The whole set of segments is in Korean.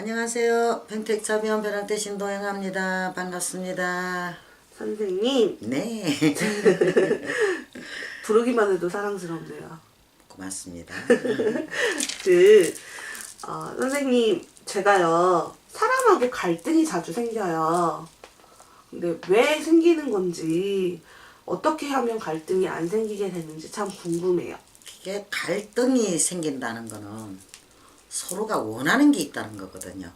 안녕하세요. 평택차변 벼락대 신도영합니다. 반갑습니다. 선생님, 네. 부르기만 해도 사랑스럽네요. 고맙습니다. 그, 선생님, 제가요, 사람하고 갈등이 자주 생겨요. 근데 왜 생기는 건지, 어떻게 하면 갈등이 안 생기게 되는지 참 궁금해요. 이게 갈등이 생긴다는 거는 서로가 원하는 게 있다는 거거든요.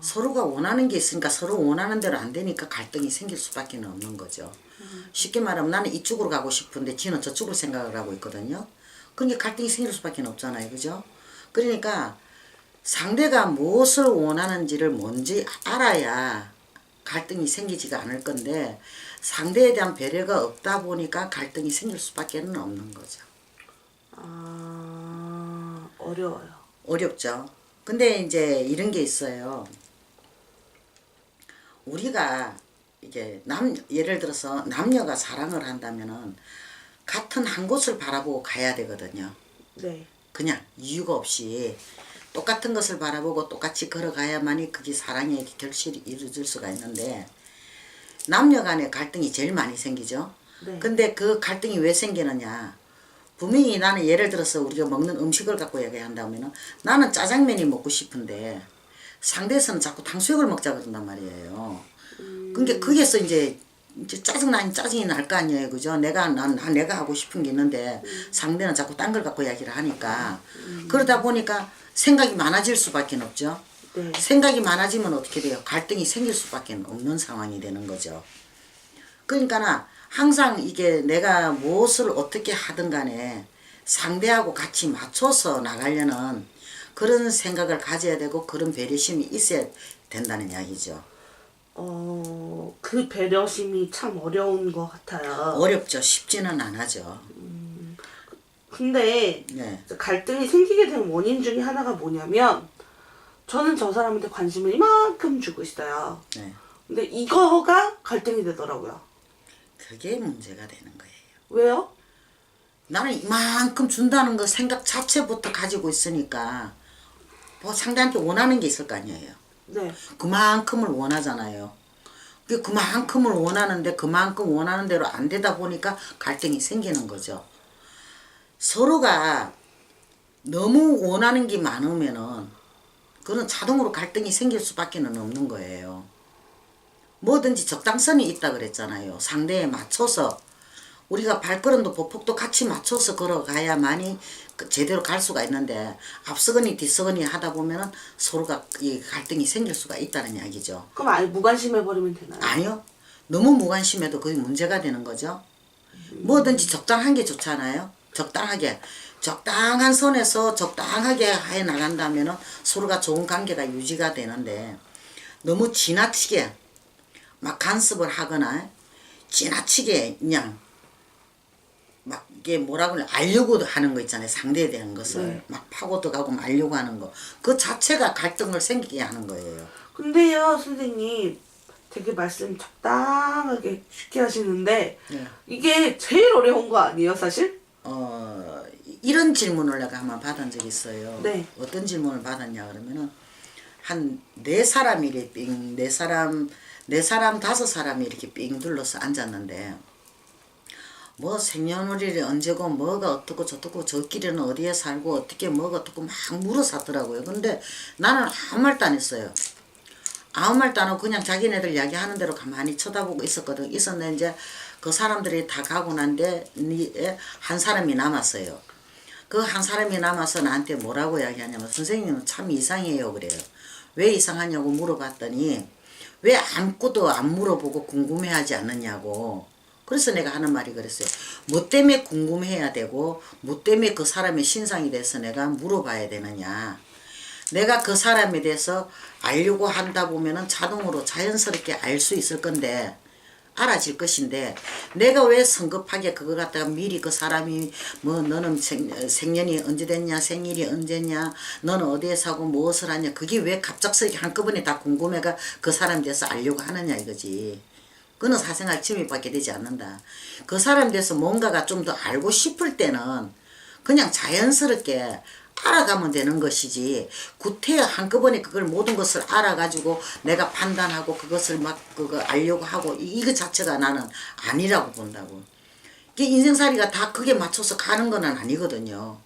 서로가 원하는 게 있으니까 서로 원하는 대로 안 되니까 갈등이 생길 수밖에 없는 거죠. 쉽게 말하면 나는 이쪽으로 가고 싶은데 지는 저쪽으로 생각을 하고 있거든요. 그러니까 갈등이 생길 수밖에 없잖아요. 그죠? 그러니까 상대가 무엇을 원하는지를 먼저 알아야 갈등이 생기지가 않을 건데 상대에 대한 배려가 없다 보니까 갈등이 생길 수밖에 없는 거죠. 어려워요. 어렵죠. 근데 이제 이런 게 있어요. 우리가 이게 예를 들어서 남녀가 사랑을 한다면은 같은 한 곳을 바라보고 가야 되거든요. 네. 그냥 이유가 없이 똑같은 것을 바라보고 똑같이 걸어가야만이 그게 사랑의 결실이 이루어질 수가 있는데 남녀 간의 갈등이 제일 많이 생기죠. 네. 근데 그 갈등이 왜 생기느냐. 분명히 나는 예를 들어서 우리가 먹는 음식을 갖고 얘기한다면 나는 짜장면이 먹고 싶은데 상대에서는 자꾸 탕수육을 먹자 그런단 말이에요. 그러니까 거기에서 이제 짜증이 날 거 아니에요. 그죠? 내가 하고 싶은 게 있는데 상대는 자꾸 딴 걸 갖고 이야기를 하니까 그러다 보니까 생각이 많아질 수밖에 없죠. 네. 생각이 많아지면 어떻게 돼요? 갈등이 생길 수밖에 없는 상황이 되는 거죠. 그러니까 항상 이게 내가 무엇을 어떻게 하든 간에 상대하고 같이 맞춰서 나가려는 그런 생각을 가져야 되고 그런 배려심이 있어야 된다는 이야기죠. 그 배려심이 참 어려운 것 같아요. 어렵죠. 쉽지는 않아죠. 근데 네. 갈등이 생기게 된 원인 중에 하나가 뭐냐면 저는 저 사람한테 관심을 이만큼 주고 있어요. 네. 근데 이거가 갈등이 되더라고요. 그게 문제가 되는 거예요. 왜요? 나는 이만큼 준다는 거 생각 자체부터 가지고 있으니까 뭐 상대한테 원하는 게 있을 거 아니에요. 네. 그만큼을 원하잖아요. 그만큼을 원하는데 그만큼 원하는 대로 안 되다 보니까 갈등이 생기는 거죠. 서로가 너무 원하는 게 많으면은 그건 자동으로 갈등이 생길 수밖에 없는 거예요. 뭐든지 적당선이 있다 그랬잖아요. 상대에 맞춰서 우리가 발걸음도 보폭도 같이 맞춰서 걸어가야만이 제대로 갈 수가 있는데 앞서거니 뒤서거니 하다 보면은 서로가 이 갈등이 생길 수가 있다는 이야기죠. 그럼 아예 무관심해버리면 되나요? 아니요. 너무 무관심해도 그게 문제가 되는 거죠. 뭐든지 적당한 게 좋잖아요. 적당한 선에서 적당하게 해 나간다면은 서로가 좋은 관계가 유지가 되는데 너무 지나치게 막 간섭을 하거나 지나치게 그냥 막 이게 뭐라고 그래 알려고 하는 거 있잖아요. 상대에 대한 것을 네. 막 파고 들어가고 말려고 하는 거 그 자체가 갈등을 생기게 하는 거예요. 근데요, 선생님, 되게 말씀 적당하게 쉽게 하시는데 네. 이게 제일 어려운 거 아니에요, 사실? 이런 질문을 내가 한번 받은 적이 있어요. 네. 어떤 질문을 받았냐 그러면은 한 네 사람이 이렇게 네 사람 다섯 사람이 이렇게 삥 둘러서 앉았는데 뭐 생년월일이 언제고 뭐가 어떻고 저떻고 저끼리는 어디에 살고 어떻게 뭐가 어떻고 막 물어사더라고요. 근데 나는 아무 말도 안 했어요. 아무 말도 안 하고 그냥 자기네들 이야기하는 대로 가만히 쳐다보고 있었는데 이제 그 사람들이 다 가고 난데 한 사람이 남았어요. 그 한 사람이 남아서 나한테 뭐라고 이야기하냐면 선생님은 참 이상해요 그래요. 왜 이상하냐고 물어봤더니 왜 아무것도 안 물어보고 궁금해하지 않느냐고. 그래서 내가 하는 말이 그랬어요. 뭐 때문에 궁금해야 되고 뭐 때문에 그 사람의 신상에 대해서 내가 물어봐야 되느냐. 내가 그 사람에 대해서 알려고 한다 보면은 자동으로 자연스럽게 알 수 있을 건데 알아질 것인데 내가 왜 성급하게 그거 갖다가 미리 그 사람이 뭐 너는 생년이 언제 됐냐 생일이 언제냐 너는 어디에 사고 무엇을 하냐 그게 왜 갑작스럽게 한꺼번에 다 궁금해가 그 사람에 대해서 알려고 하느냐 이거지. 그는 사생활 침입밖에 되지 않는다. 그 사람에 대해서 뭔가가 좀 더 알고 싶을 때는 그냥 자연스럽게 알아가면 되는 것이지 구태여 한꺼번에 그걸 모든 것을 알아가지고 내가 판단하고 그것을 막 그거 알려고 하고 이거 자체가 나는 아니라고 본다고. 이게 인생살이가 다 그게 맞춰서 가는 건 아니거든요.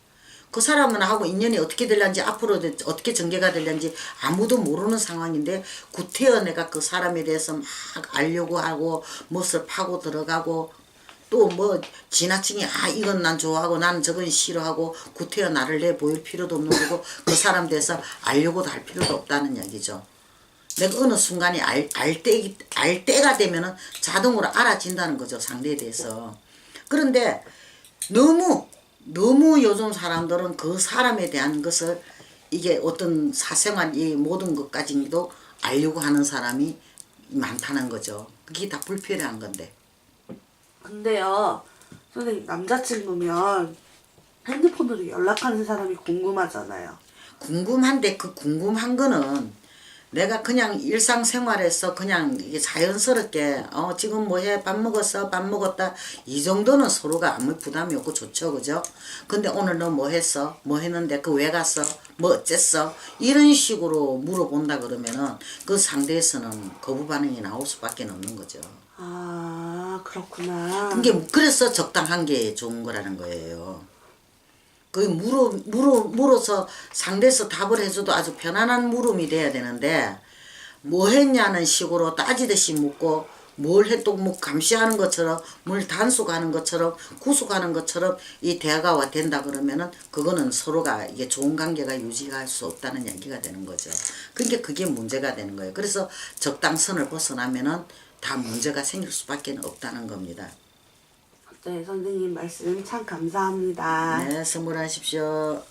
그 사람은 하고 인연이 어떻게 될런지 앞으로 어떻게 전개가 될런지 아무도 모르는 상황인데 구태여 내가 그 사람에 대해서 막 알려고 하고 무엇을 파고 들어가고 또 뭐 지나치게 이건 난 좋아하고 나는 저건 싫어하고 구태여 나를 내 보일 필요도 없는 거고 그 사람 대해서 알려고도 할 필요도 없다는 얘기죠. 내가 어느 순간에 알 때가 되면은 자동으로 알아진다는 거죠. 상대에 대해서. 그런데 너무 요즘 사람들은 그 사람에 대한 것을 이게 어떤 사생활 이 모든 것까지도 알려고 하는 사람이 많다는 거죠. 그게 다 불필요한 건데. 근데요, 선생님, 남자친구면 핸드폰으로 연락하는 사람이 궁금하잖아요. 궁금한데 그 궁금한 거는 내가 그냥 일상생활에서 그냥 이게 자연스럽게 지금 뭐해 밥 먹었어 밥 먹었다 이 정도는 서로가 아무 부담이 없고 좋죠 그죠. 근데 오늘 너 뭐 했어 뭐 했는데 그 왜 갔어 뭐 어쨌어 이런 식으로 물어본다 그러면은 그 상대에서는 거부 반응이 나올 수밖에 없는 거죠. 아, 그렇구나. 그래서 적당한 게 좋은 거라는 거예요. 그 물어서 상대에서 답을 해줘도 아주 편안한 물음이 돼야 되는데 뭐 했냐는 식으로 따지듯이 묻고 뭘 해도 뭐 감시하는 것처럼 뭘 단속하는 것처럼 구속하는 것처럼 이 대화가 된다 그러면은 그거는 서로가 이게 좋은 관계가 유지할 수 없다는 얘기가 되는 거죠. 그러니까 그게 문제가 되는 거예요. 그래서 적당선을 벗어나면은 다 문제가 생길 수밖에 없다는 겁니다. 네, 선생님 말씀 참 감사합니다. 네, 선물하십시오.